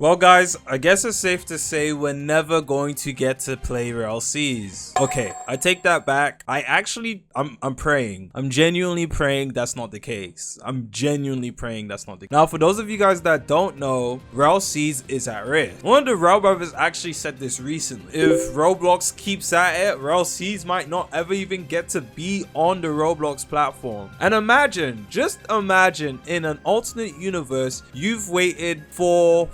Well guys, I guess it's safe to say we're never going to get to play Rell Seas. Okay, I take that back. I'm praying. I'm genuinely praying that's not the case. I'm genuinely praying that's not the case. Now, for those of you guys that don't know, Rell Seas is at risk. One of the Rell brothers actually said this recently. If Roblox keeps at it, Rell Seas might not ever even get to be on the Roblox platform. And just imagine in an alternate universe, you've waited for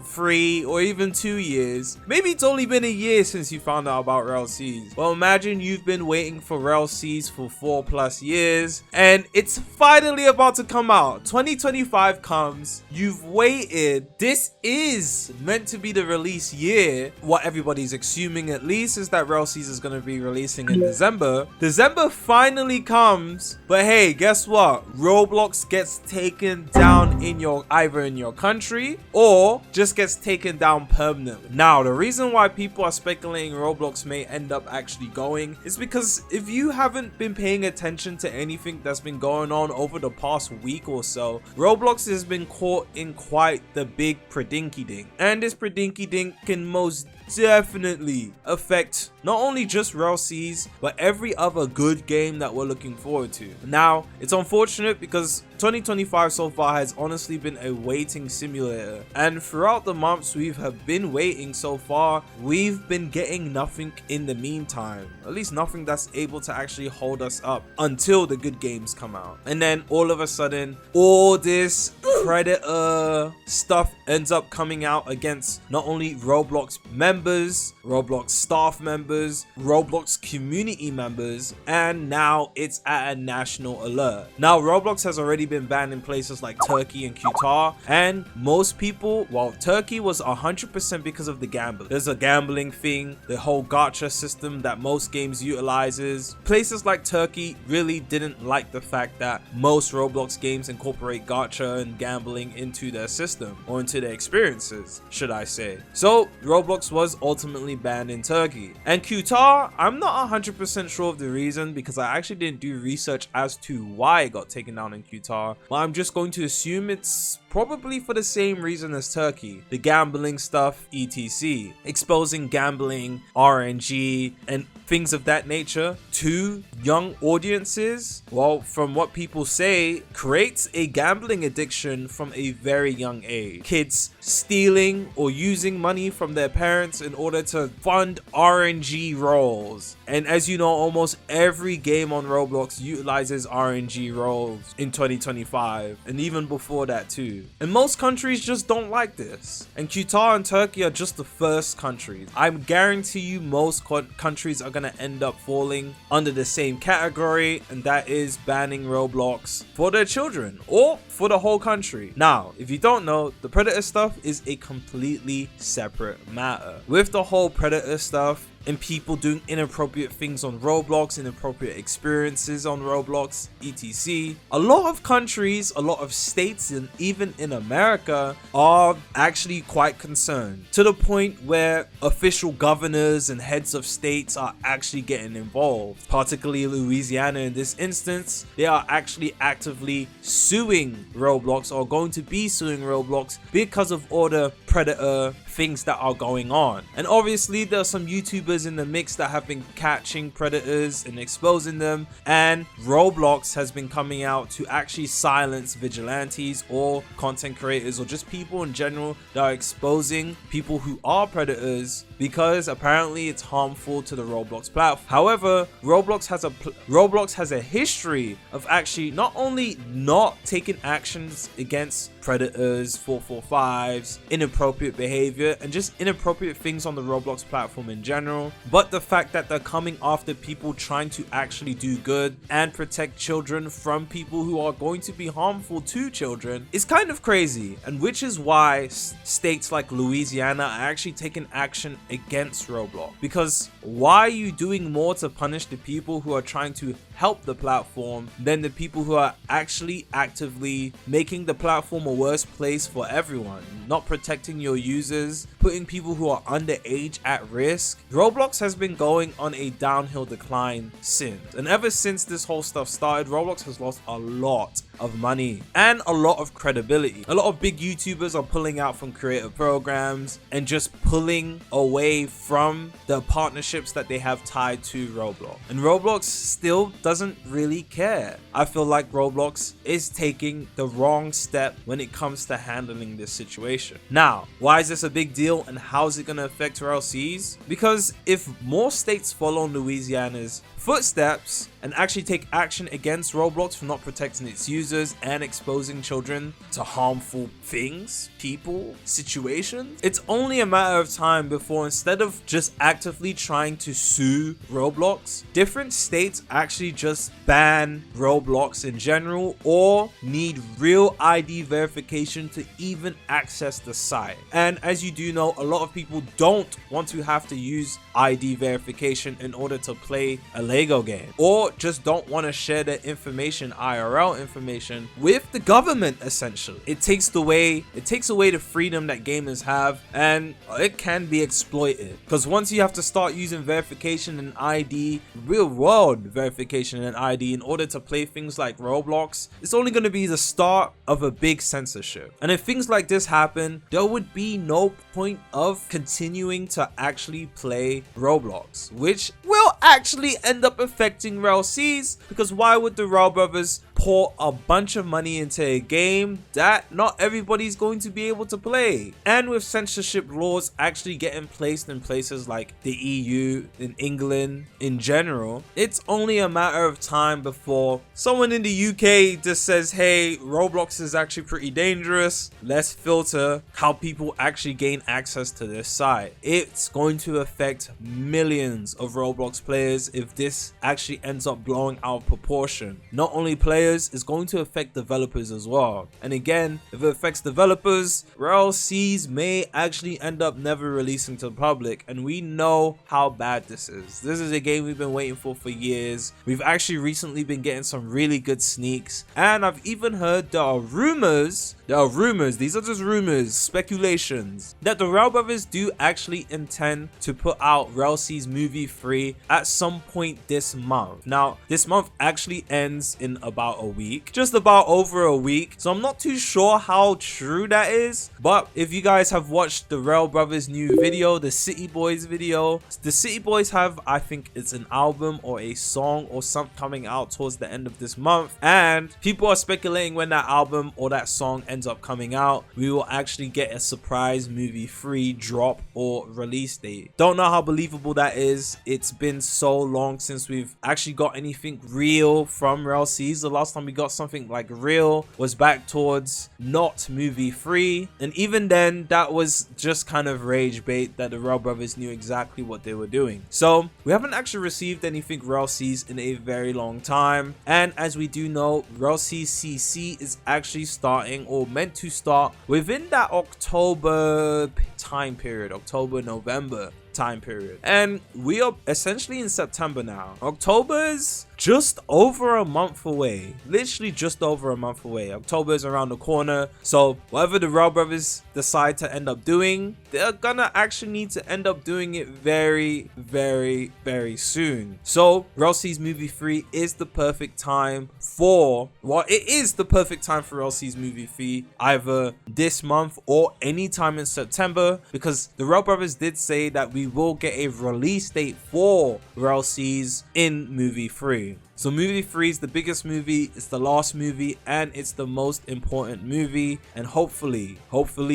3 or even 2 years. Maybe it's only been a year since you found out about Rell Seas. Well, imagine you've been waiting for Rell Seas for 4+ years and it's finally about to come out. 2025 comes, you've waited. This is meant to be the release year. What everybody's assuming at least is that Rell Seas is going to be releasing in December. December finally comes, but hey, guess what? Roblox gets taken down either in your country or just gets taken down permanently. Now, the reason why people are speculating Roblox may end up actually going is because if you haven't been paying attention to anything that's been going on over the past week or so, Roblox has been caught in quite the big predinky-dink. And this predinky-dink can most definitely affect not only just Rell Seas, but every other good game that we're looking forward to. Now, it's unfortunate because 2025 so far has honestly been a waiting simulator, and throughout the months we have been waiting so far, we've been getting nothing in the meantime, at least nothing that's able to actually hold us up until the good games come out. And then all of a sudden, all this Predator stuff ends up coming out against not only Roblox members, Roblox staff members, Roblox community members, and now it's at a national alert. Now, Roblox has already been banned in places like Turkey and Qatar, and most people, well, Turkey was 100% because of the gambling. There's a gambling thing, the whole gacha system that most games utilizes. Places like Turkey really didn't like the fact that most Roblox games incorporate gacha and gambling into their system, or into their experiences, should I say. So Roblox was ultimately banned in Turkey. And Qatar, I'm not 100% sure of the reason because I actually didn't do research as to why it got taken down in Qatar, but I'm just going to assume it's probably for the same reason as Turkey, the gambling stuff, etc. Exposing gambling, RNG, and things of that nature to young audiences, well, from what people say, creates a gambling addiction from a very young age. Kids stealing or using money from their parents in order to fund RNG rolls. And as you know, almost every game on Roblox utilizes RNG rolls in 2025, and even before that too. And most countries just don't like this. And Qatar and Turkey are just the first countries. I guarantee you most countries are gonna end up falling under the same category, and that is banning Roblox for their children or for the whole country. Now, if you don't know, the Predator stuff is a completely separate matter. With the whole Predator stuff and people doing inappropriate things on Roblox, inappropriate experiences on Roblox, etc. A lot of countries, a lot of states, and even in America are actually quite concerned, to the point where official governors and heads of states are actually getting involved. Particularly Louisiana in this instance, they are actually actively suing Roblox, or going to be suing Roblox, because of all the Predator things that are going on. And obviously there are some YouTubers in the mix that have been catching predators and exposing them, and Roblox has been coming out to actually silence vigilantes or content creators or just people in general that are exposing people who are predators, because apparently it's harmful to the Roblox platform. However, Roblox has a history of actually not only not taking actions against predators, 445s, inappropriate behavior, and just inappropriate things on the Roblox platform in general, but the fact that they're coming after people trying to actually do good and protect children from people who are going to be harmful to children is kind of crazy. And which is why states like Louisiana are actually taking action against Roblox, because why are you doing more to punish the people who are trying to help the platform than the people who are actually actively making the platform a worse place for everyone, not protecting your users, putting people who are underage at risk? Roblox has been going on a downhill decline since, and ever since this whole stuff started, Roblox has lost a lot of money and a lot of credibility. A lot of big YouTubers are pulling out from creative programs and just pulling away from the partnerships that they have tied to Roblox. And Roblox still doesn't really care. I feel like Roblox is taking the wrong step when it comes to handling this situation. Now, why is this a big deal and how is it going to affect Rell Seas? Because if more states follow Louisiana's footsteps and actually take action against Roblox for not protecting its users and exposing children to harmful things, people, situations, it's only a matter of time before, instead of just actively trying to sue Roblox, different states actually just ban Roblox in general or need real ID verification to even access the site. And as you do know, a lot of people don't want to have to use ID verification in order to play a Lego game, or just don't want to share their information, IRL information, with the government. Essentially, it takes away the freedom that gamers have, and it can be exploited, because once you have to start using verification and ID, real world verification and ID, in order to play things like Roblox, it's only going to be the start of a big censorship. And if things like this happen, there would be no point of continuing to actually play Roblox, which will actually end up affecting Rell Seas, because why would the Rell brothers pour a bunch of money into a game that not everybody's going to be able to play? And with censorship laws actually getting placed in places like the EU, in England in general, it's only a matter of time before someone in the UK just says, hey, Roblox is actually pretty dangerous, let's filter how people actually gain access to this site. It's going to affect millions of Roblox players if this actually ends up blowing out of proportion. Not only players, it's going to affect developers as well. And again, if it affects developers, Rell Seas may actually end up never releasing to the public, and we know how bad this is. This is a game we've been waiting for years. We've actually recently been getting some really good sneaks, and I've even heard there are rumors, these are just rumors, speculations, that the Rell brothers do actually intend to put out Rell Seas Movie 3 at some point this month. Now, this month actually ends in about a week, just about over a week, so I'm not too sure how true that is. But if you guys have watched the Rell brothers new video, the City Boys video, the City Boys have, I think it's an album or a song or something coming out towards the end of this month, and people are speculating when that album or that song ends up coming out, we will actually get a surprise movie 3 drop or release date. Don't know how believable that is. It's been so long since we've actually got anything real from Rell Seas. The last time we got something like real was back towards not movie 3, and even then that was just kind of rage bait that the Rell brothers knew exactly what they were doing. So we haven't actually received anything Rell Seas in a very long time, and as we do know, Rell Seas CC is actually starting, or meant to start, within that October time period, October-November time period, and we are essentially in September now. October's just over a month away, literally just over a month away. October is around the corner, so whatever the Rell brothers decide to end up doing, they're gonna actually need to end up doing it very, very, very soon. So Rell Seas Movie 3 is the perfect time for, well, it is the perfect time for Rell Seas Movie 3, either this month or anytime in September, because the Rell brothers did say that we will get a release date for Rell Seas in Movie 3. So movie 3 is the biggest movie, it's the last movie, and it's the most important movie, and hopefully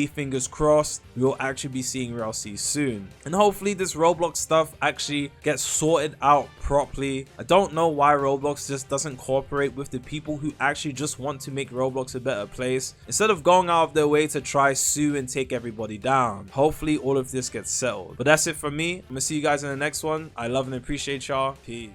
fingers crossed, we will actually be seeing Rell Seas soon. And hopefully this Roblox stuff actually gets sorted out properly. I don't know why Roblox just doesn't cooperate with the people who actually just want to make Roblox a better place, instead of going out of their way to try sue and take everybody down. Hopefully all of this gets settled. But that's it from me. I'm gonna see you guys in the next one. I love and appreciate y'all. Peace.